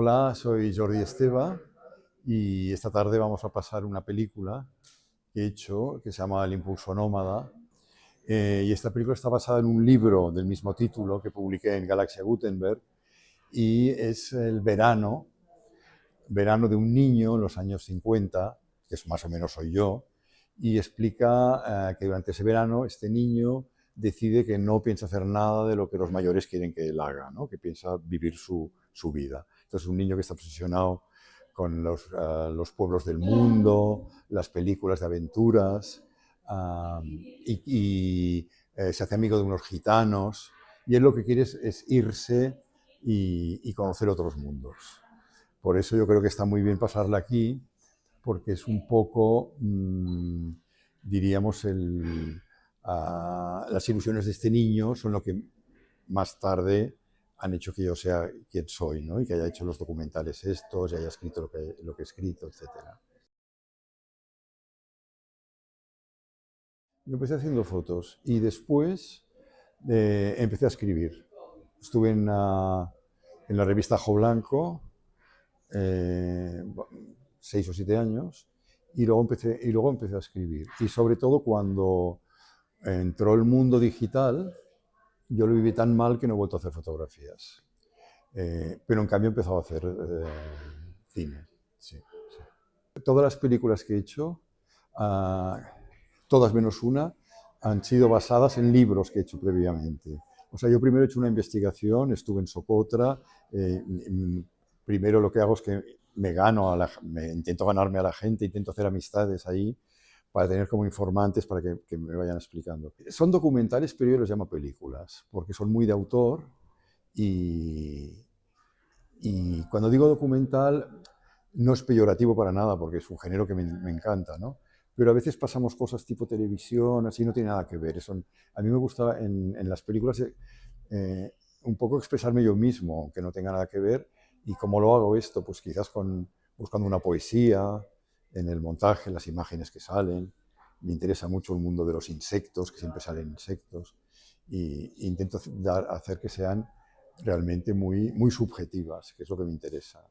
Hola, soy Jordi Esteva y esta tarde vamos a pasar una película que he hecho que se llama El impulso nómada. Y esta película está basada en un libro del mismo título que publiqué en Galaxia Gutenberg y es el verano de un niño en los años 50, que es más o menos soy yo, y explica que durante ese verano este niño decide que no piensa hacer nada de lo que los mayores quieren que él haga, ¿no? Que piensa vivir su vida. Entonces, un niño que está obsesionado con los pueblos del mundo, las películas de aventuras, se hace amigo de unos gitanos, y él lo que quiere es irse y conocer otros mundos. Por eso yo creo que está muy bien pasarla aquí, porque es un poco, diríamos, las ilusiones de este niño son lo que más tarde han hecho que yo sea quien soy, ¿no? Y que haya hecho los documentales estos, y haya escrito lo que he escrito, etcétera. Yo empecé haciendo fotos y después empecé a escribir. Estuve en la revista Ajo Blanco, eh, 6 o 7 años, y luego empecé a escribir. Y sobre todo cuando entró el mundo digital, yo lo viví tan mal que no he vuelto a hacer fotografías. Pero en cambio he empezado a hacer cine. Sí, sí. Todas las películas que he hecho, ah, todas menos una, han sido basadas en libros que he hecho previamente. O sea, yo primero he hecho una investigación, estuve en Socotra, primero lo que hago es que me intento ganarme a la gente, intento hacer amistades ahí para tener como informantes para que me vayan explicando. Son documentales, pero yo los llamo películas, porque son muy de autor y, y cuando digo documental no es peyorativo para nada, porque es un género que me encanta, ¿no? Pero a veces pasamos cosas tipo televisión, así no tiene nada que ver. A mí me gusta en las películas un poco expresarme yo mismo, aunque no tenga nada que ver. ¿Y cómo lo hago esto? Pues quizás buscando una poesía, en el montaje, las imágenes que salen. Me interesa mucho el mundo de los insectos, que siempre salen insectos. Y intento hacer que sean realmente muy, muy subjetivas, que es lo que me interesa.